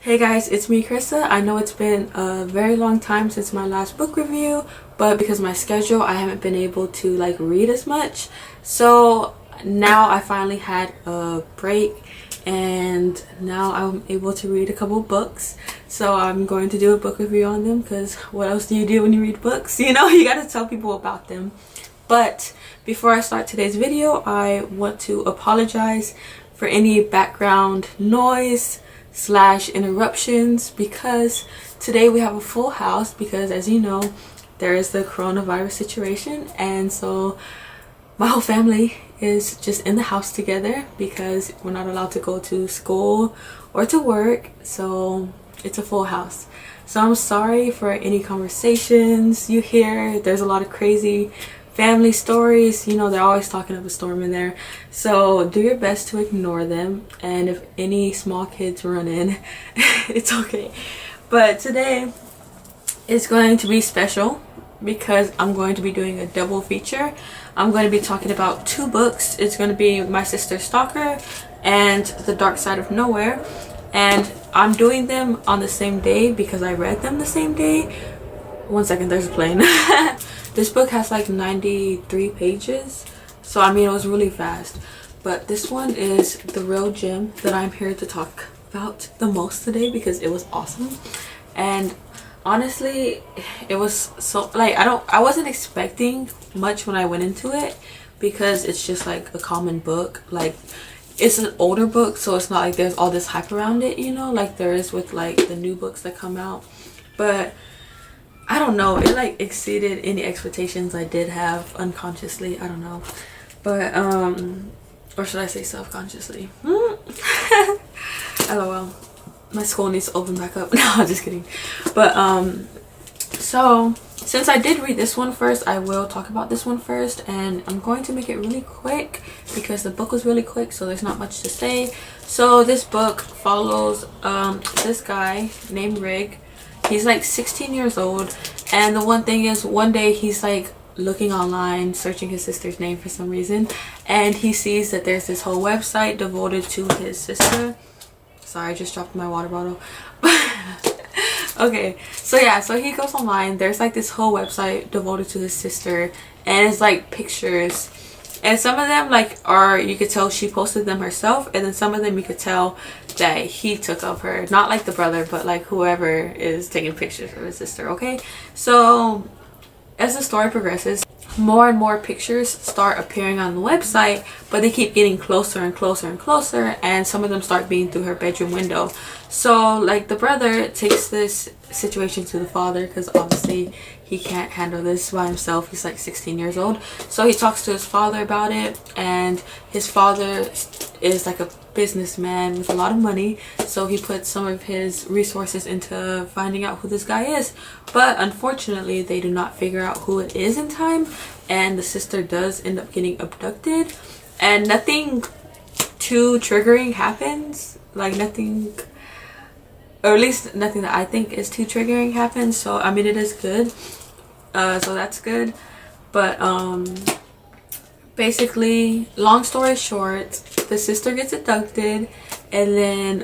Hey guys, it's me Krista. I know it's been a very long time since my last book review, but because of my schedule I haven't been able to read as much. So now I finally had a break and now I'm able to read a couple books. So I'm going to do a book review on them because what else do you do when you read books? You know, you gotta tell people about them. But before I start today's video, I want to apologize for any background noise / interruptions because today we have a full house because, as you know, there is the coronavirus situation, and so my whole family is just in the house together because we're not allowed to go to school or to work, so it's a full house. So I'm sorry for any conversations you hear. There's a lot of crazy family stories, you know, they're always talking of a storm in there, so do your best to ignore them, and if any small kids run in, it's okay. But today is going to be special because I'm going to be doing a double feature. I'm going to be talking about two books. It's going to be my sister Stalker and The Dark Side of Nowhere, and I'm doing them on the same day because I read them the same day. One second, there's a plane. This book has like 93 pages, so I mean it was really fast. But this one is the real gem that I'm here to talk about the most today because it was awesome. And honestly, it was so I wasn't expecting much when I went into it because it's just like a common book. Like, it's an older book, so it's not like there's all this hype around it, you know, like there is with like the new books that come out. But I don't know, it like exceeded any expectations I did have unconsciously. I don't know, but or should I say self-consciously? LOL, my school needs to open back up. No, I'm just kidding. But so since I did read this one first, I will talk about this one first, and I'm going to make it really quick because the book was really quick, so there's not much to say. So this book follows this guy named Rig. He's like 16 years old, and the one thing is, one day he's like looking online, searching his sister's name for some reason, and he sees that there's this whole website devoted to his sister. Sorry, I just dropped my water bottle. Okay, so yeah, so he goes online, there's like this whole website devoted to his sister, and it's like pictures, and some of them like are, you could tell she posted them herself, and then some of them you could tell that he took of her, not like the brother, but like whoever is taking pictures of his sister. Okay, so as the story progresses, more and more pictures start appearing on the website, but they keep getting closer and closer and closer, and some of them start being through her bedroom window. So like the brother takes this situation to the father because obviously he can't handle this by himself. He's like 16 years old, so he talks to his father about it, and his father is like a businessman with a lot of money, so he puts some of his resources into finding out who this guy is. But unfortunately they do not figure out who it is in time, and the sister does end up getting abducted, and nothing too triggering happens, like nothing, or at least nothing that I think is too triggering happens. So I mean, it is good, so that's good. But basically, long story short, the sister gets abducted, and then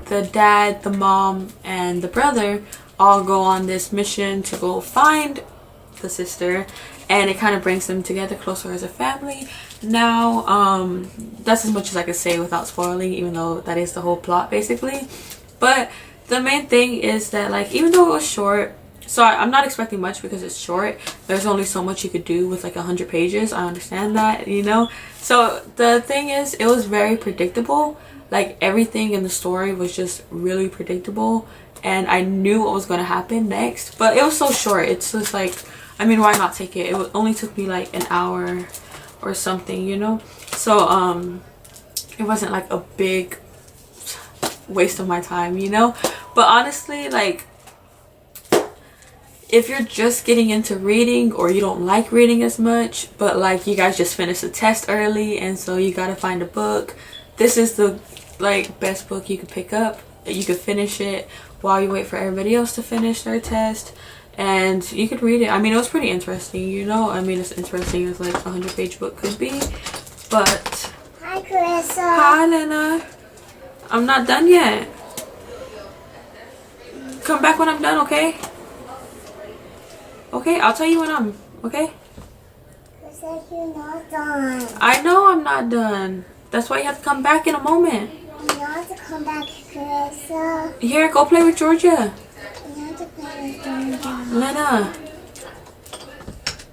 the dad, the mom, and the brother all go on this mission to go find the sister, and it kind of brings them together closer as a family. Now that's as much as I could say without spoiling, even though that is the whole plot basically. But the main thing is that, like, even though it was short, so I'm not expecting much because it's short. There's only so much you could do with like 100 pages. I understand that, you know. So the thing is, it was very predictable. Like, everything in the story was just really predictable, and I knew what was going to happen next. But it was so short. It's just like, I mean, why not take it? It only took me like an hour or something, you know. So it wasn't like a big waste of my time, you know. But honestly, like, if you're just getting into reading, or you don't like reading as much, but like you guys just finished a test early and so you gotta find a book, this is the like best book you could pick up. You could finish it while you wait for everybody else to finish their test, and you could read it. I mean, it was pretty interesting, you know. I mean, it's interesting as like a 100-page book could be. But hi, Carissa. Hi, Lena. I'm not done yet. Come back when I'm done, okay? Okay, I'll tell you when I'm, okay? It's like you're not done. I know I'm not done. That's why you have to come back in a moment. You have to come back, Carissa. Here, go play with Georgia. You have to play with Georgia. Lena.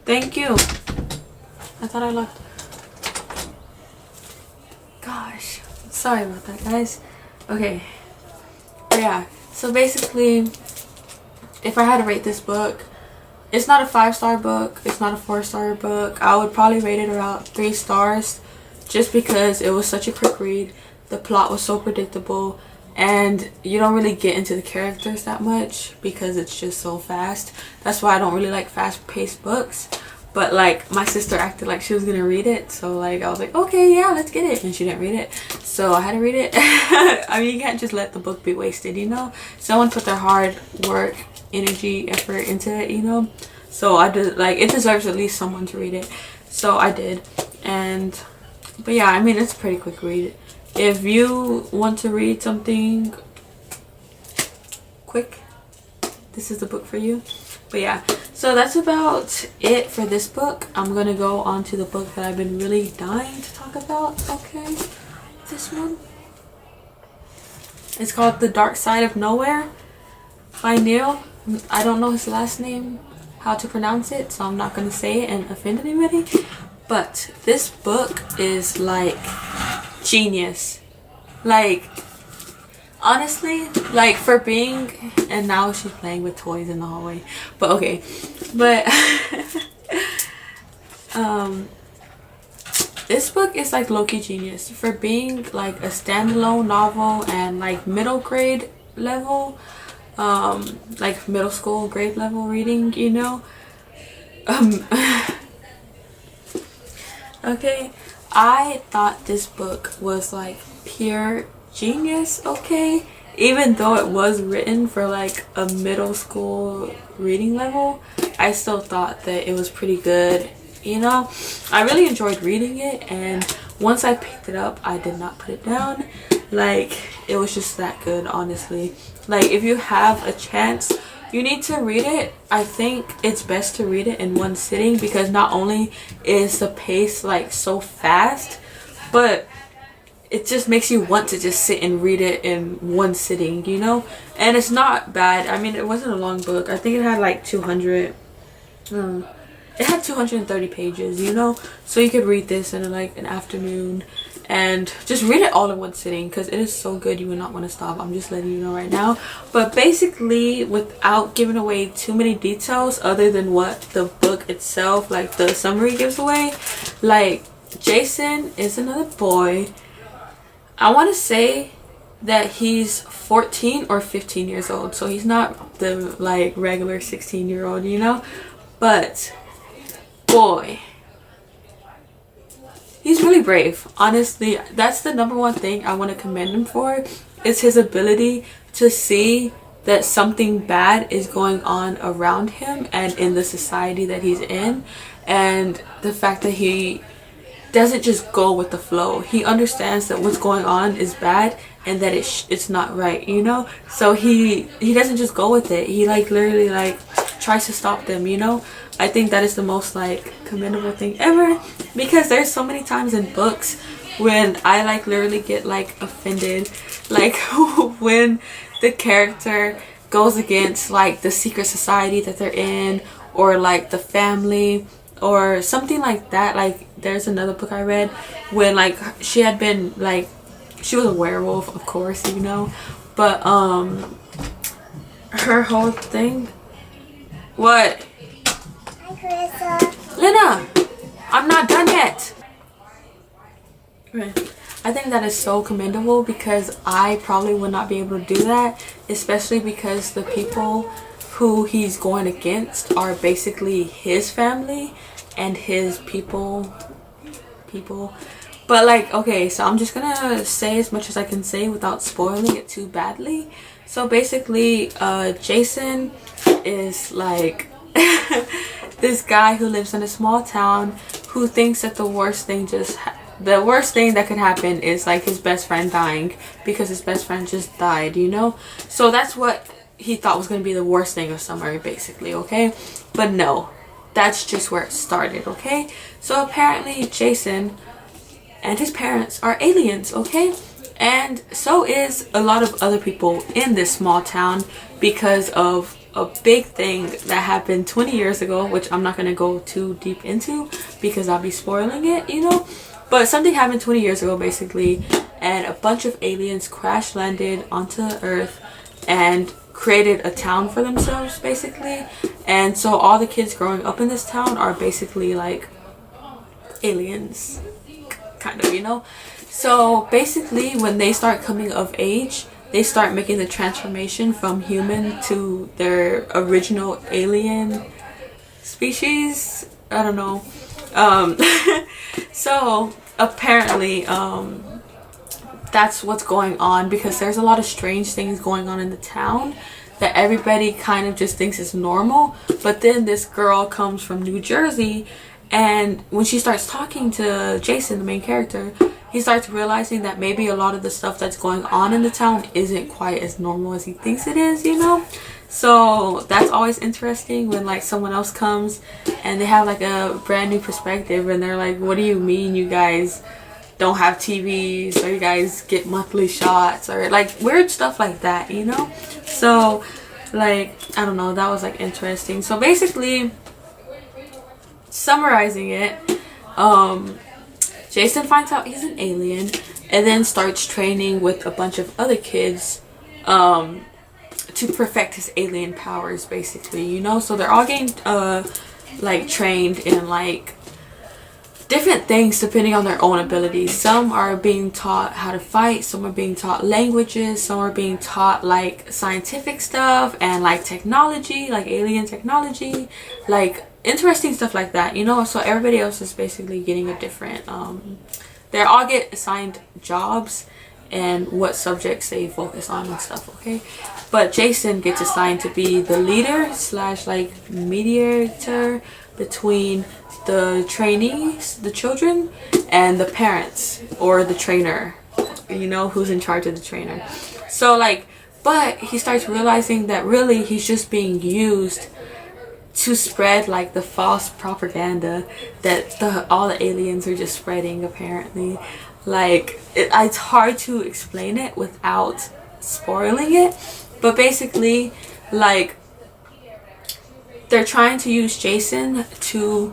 Thank you. I thought I left. Gosh. Sorry about that, guys. Okay. But yeah. So basically, if I had to rate this book, it's not a 5-star book. It's not a 4-star book. I would probably rate it around 3 stars just because it was such a quick read. The plot was so predictable. And you don't really get into the characters that much because it's just so fast. That's why I don't really like fast-paced books. But like my sister acted like she was gonna read it, so like I was like, okay, yeah, let's get it, and she didn't read it, so I had to read it. I mean, you can't just let the book be wasted, you know. Someone put their hard work, energy, effort into it, you know. So I did, like, it deserves at least someone to read it, so I did. And but yeah, I mean, it's a pretty quick read. If you want to read something quick, this is the book for you. But yeah, so that's about it for this book. I'm gonna go on to the book that I've been really dying to talk about. Okay, this one. It's called The Dark Side of Nowhere by Neil. I don't know his last name, how to pronounce it, so I'm not gonna say it and offend anybody. But this book is like genius. Like, honestly, like, for being, and now she's playing with toys in the hallway, but okay, but this book is like low-key genius for being like a standalone novel and like middle grade level, like middle school grade level reading, you know. Okay, I thought this book was like pure genius, okay, even though it was written for like a middle school reading level. I still thought that it was pretty good, you know. I really enjoyed reading it, and once I picked it up, I did not put it down. Like, it was just that good, honestly. Like, if you have a chance, you need to read it. I think it's best to read it in one sitting, because not only is the pace like so fast, but it just makes you want to just sit and read it in one sitting, you know. And it's not bad. I mean, it wasn't a long book. I think it had like 200 it had 230 pages, you know, so you could read this in like an afternoon and just read it all in one sitting, because it is so good you will not want to stop. I'm just letting you know right now. But basically, without giving away too many details other than what the book itself, like the summary, gives away, like, Jason is another boy. I want to say that he's 14 or 15 years old, so he's not the like regular 16-year-old, you know. But boy, he's really brave. Honestly, that's the #1 thing I want to commend him for, is his ability to see that something bad is going on around him and in the society that he's in, and the fact that he doesn't just go with the flow. He understands that what's going on is bad and that it's not right, you know. So he doesn't just go with it. He like literally like tries to stop them, you know. I think that is the most like commendable thing ever, because there's so many times in books when I like literally get like offended, like when the character goes against like the secret society that they're in, or like the family or something like that. Like, there's another book I read when like she had been like, she was a werewolf, of course, you know, but her whole thing. What? Hi, Carissa. Lena, I'm not done yet. Okay. I think that is so commendable, because I probably would not be able to do that, especially because the people who he's going against are basically his family and his people. But like, okay, so I'm just gonna say as much as I can say without spoiling it too badly. So basically, Jason is like this guy who lives in a small town who thinks that the worst thing that could happen is like his best friend dying, because his best friend just died, you know. So that's what he thought was going to be the worst thing of summer, basically, okay? But no, that's just where it started, okay? So apparently Jason and his parents are aliens, okay? And so is a lot of other people in this small town because of a big thing that happened 20 years ago, which I'm not going to go too deep into because I'll be spoiling it, you know? But something happened 20 years ago, basically, and a bunch of aliens crash landed onto Earth and created a town for themselves, basically. And so all the kids growing up in this town are basically like aliens, kind of, you know? So basically when they start coming of age, they start making the transformation from human to their original alien species. I don't know. So apparently that's what's going on, because there's a lot of strange things going on in the town that everybody kind of just thinks is normal. But then this girl comes from New Jersey, and when she starts talking to Jason, the main character, he starts realizing that maybe a lot of the stuff that's going on in the town isn't quite as normal as he thinks it is, you know? So that's always interesting when like someone else comes and they have like a brand new perspective and they're like, what do you mean you guys don't have TVs, or you guys get monthly shots, or like weird stuff like that, you know? So like, I don't know, that was like interesting. So basically, summarizing it, Jason finds out he's an alien and then starts training with a bunch of other kids to perfect his alien powers, basically, you know? So they're all getting like trained in like different things depending on their own abilities. Some are being taught how to fight, some are being taught languages, some are being taught like scientific stuff and like technology, like alien technology, like interesting stuff like that, you know? So everybody else is basically getting a different they all get assigned jobs and what subjects they focus on and stuff, okay? But Jason gets assigned to be the leader slash like mediator between the trainees, the children, and the parents or the trainer, you know, who's in charge of the trainer. So like, but he starts realizing that really he's just being used to spread like the false propaganda that all the aliens are just spreading, apparently. Like it's hard to explain it without spoiling it, but basically like they're trying to use Jason to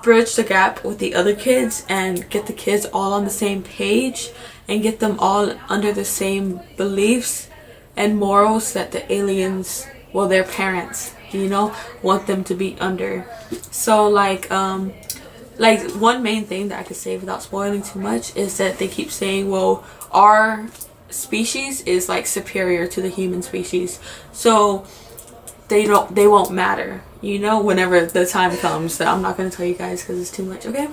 bridge the gap with the other kids and get the kids all on the same page and get them all under the same beliefs and morals that the aliens, well, their parents, you know, want them to be under. So like one main thing that I could say without spoiling too much is that they keep saying, well, our species is like superior to the human species, so they won't matter, you know, whenever the time comes. That I'm not going to tell you guys because it's too much, okay?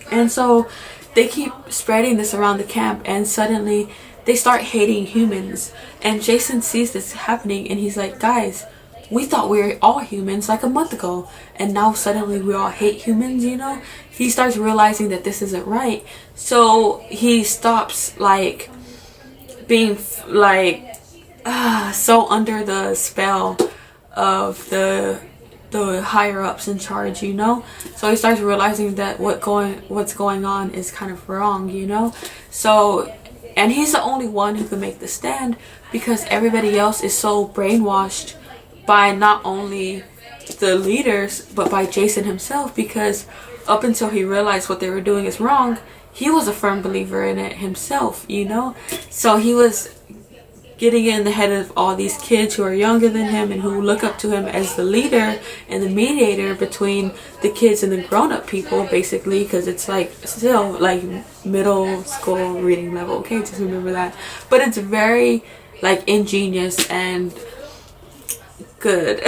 And so they keep spreading this around the camp, and suddenly they start hating humans. And Jason sees this happening and he's like, guys, we thought we were all humans like a month ago, and now suddenly we all hate humans, you know? He starts realizing that this isn't right. So he stops like being like so under the spell of the higher ups in charge, you know? So he starts realizing that what's going on is kind of wrong, you know? So, and he's the only one who can make the stand because everybody else is so brainwashed by not only the leaders but by Jason himself, because up until he realized what they were doing is wrong, he was a firm believer in it himself, you know? So he was getting in the head of all these kids who are younger than him and who look up to him as the leader and the mediator between the kids and the grown-up people, basically, because it's like still like middle school reading level, okay? Just remember that. But it's very like ingenious and good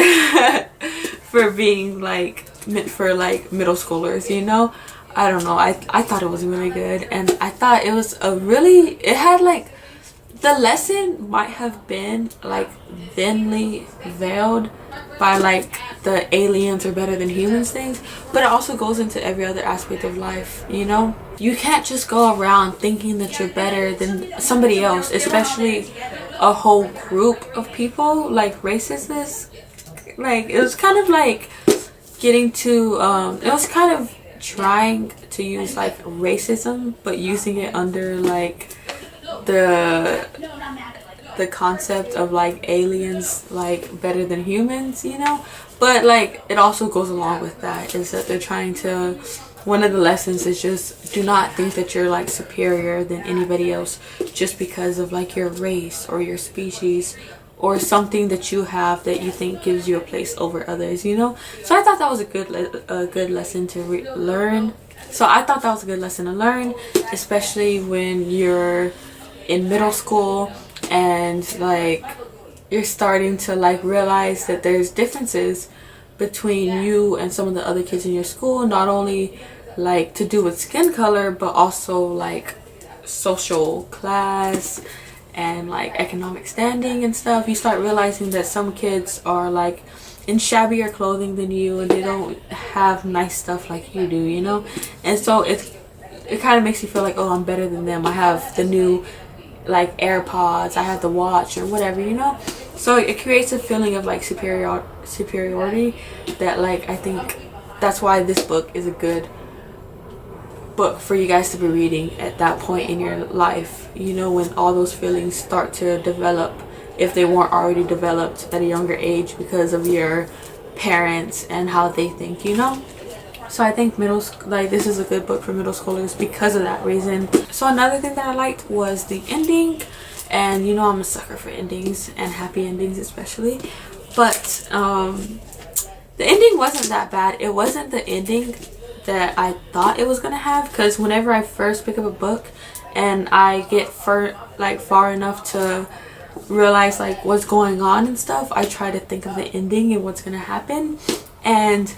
for being like meant for like middle schoolers, you know? I don't know, I thought it was really good, and I thought it was it had like, the lesson might have been like thinly veiled by like the aliens are better than humans things, but it also goes into every other aspect of life, you know? You can't just go around thinking that you're better than somebody else, especially a whole group of people, like racist. Like it was kind of like getting to it was kind of trying to use like racism but using it under like the concept of like aliens like better than humans, you know. But like it also goes along with that is that they're trying to, one of the lessons is just do not think that you're like superior than anybody else just because of like your race or your species or something that you have that you think gives you a place over others, you know. So I thought that was a good lesson to learn. So I thought that was a good lesson to learn, especially when you're in middle school and like you're starting to like realize that there's differences between you and some of the other kids in your school, not only like to do with skin color but also like social class and like economic standing and stuff. You start realizing that some kids are like in shabbier clothing than you and they don't have nice stuff like you do, you know. And so it kind of makes you feel like, oh, I'm better than them, I have the new like AirPods, I have the watch or whatever, you know. So it creates a feeling of like superiority that like I think that's why this book is a good book for you guys to be reading at that point in your life, you know, when all those feelings start to develop, if they weren't already developed at a younger age because of your parents and how they think, you know. So I think this is a good book for middle schoolers because of that reason. So another thing that I liked was the ending, and you know I'm a sucker for endings and happy endings especially, but the ending wasn't that bad. It wasn't the ending that I thought it was gonna have, because whenever I first pick up a book and I get far enough to realize like what's going on and stuff, I try to think of the ending and what's gonna happen, and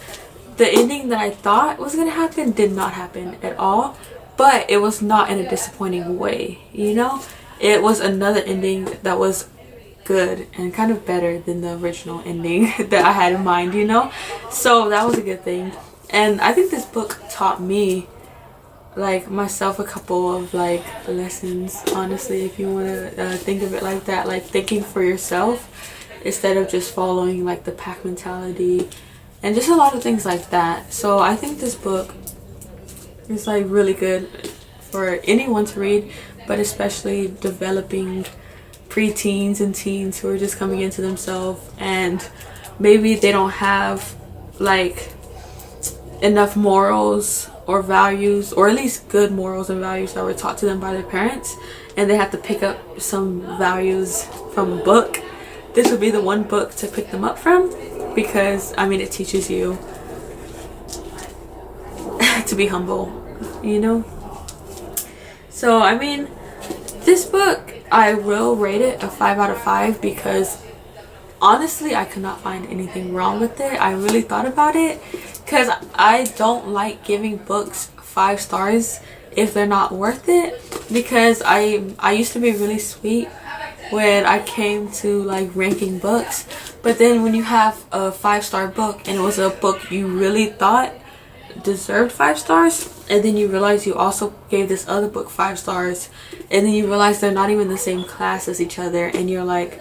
the ending that I thought was gonna happen did not happen at all. But it was not in a disappointing way, you know. It was another ending that was good and kind of better than the original ending that I had in mind, you know. So that was a good thing. And I think this book taught me, like myself, a couple of like lessons, honestly, if you want to think of it like that, like thinking for yourself instead of just following like the pack mentality and just a lot of things like that. So I think this book is like really good for anyone to read, but especially developing preteens and teens who are just coming into themselves and maybe they don't have like enough morals or values, or at least good morals and values that were taught to them by their parents, and they have to pick up some values from a book. This would be the one book to pick them up from, because I mean it teaches you to be humble, you know. So I mean this book, I will rate it a 5 out of 5 because honestly I could not find anything wrong with it. I really thought about it because I don't like giving books 5 stars if they're not worth it, because I used to be really sweet when I came to like ranking books, but then when you have a 5-star book and it was a book you really thought deserved 5 stars, and then you realize you also gave this other book 5 stars, and then you realize they're not even the same class as each other, and you're like,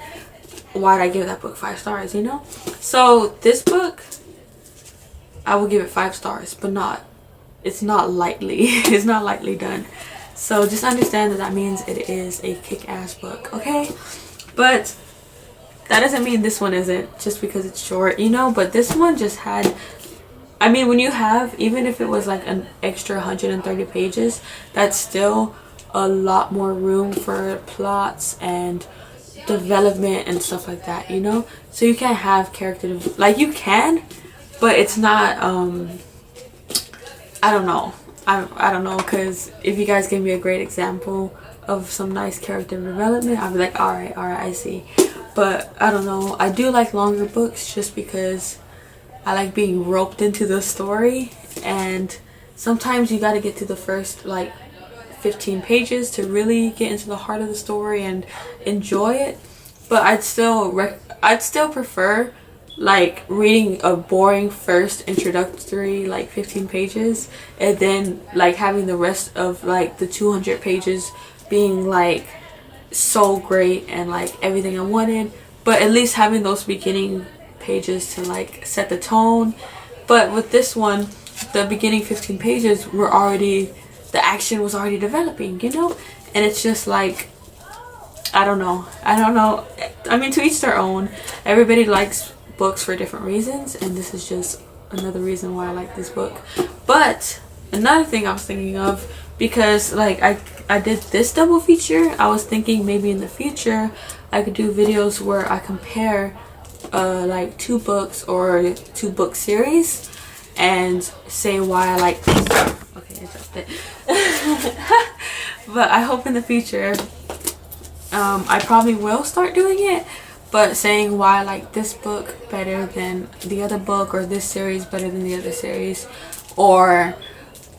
why did I give that book 5 stars, you know? So this book, I will give it 5 stars, but it's not lightly it's not lightly done. So just understand that that means it is a kick-ass book, okay? But that doesn't mean this one isn't just because it's short, you know. But this one just had, I mean, when you have, even if it was like an extra 130 pages, that's still a lot more room for plots and development and stuff like that, you know. So you can't have character, like you can, but it's not I don't know. I don't know, because if you guys give me a great example of some nice character development, I'll be like, alright, I see. But I don't know. I do like longer books just because I like being roped into the story, and sometimes you got to get to the first like 15 pages to really get into the heart of the story and enjoy it. But I'd still prefer like reading a boring first introductory like 15 pages and then like having the rest of like the 200 pages being like so great and like everything I wanted, but at least having those beginning pages to like set the tone. But with this one, the beginning 15 pages were already, the action was already developing, you know? And it's just like, I don't know. I mean, to each their own. Everybody likes books for different reasons, and this is just another reason why I like this book. But another thing I was thinking of, because like I did this double feature, I was thinking maybe in the future I could do videos where I compare like 2 books or 2 book series and say why I like this. Okay, I dropped it. But I hope in the future I probably will start doing it, but saying why I like this book better than the other book, or this series better than the other series, or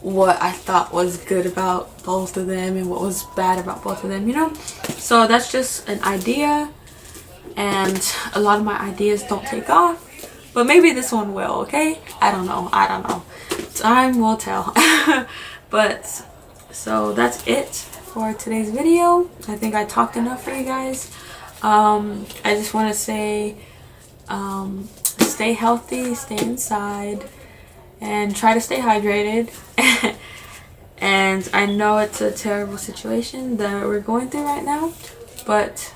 what I thought was good about both of them and what was bad about both of them, you know? So that's just an idea, and a lot of my ideas don't take off, but maybe this one will, okay? I don't know. Time will tell. But so that's it for today's video. I think I talked enough for you guys. I just want to say stay healthy, stay inside, and try to stay hydrated. And I know it's a terrible situation that we're going through right now, but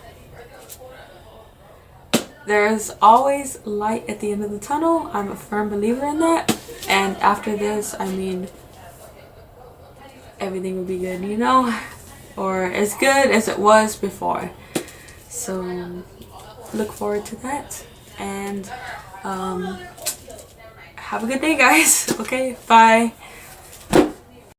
there's always light at the end of the tunnel. I'm a firm believer in that. And after this, I mean, everything will be good, you know? Or as good as it was before. So look forward to that. And have a good day, guys. Okay, bye.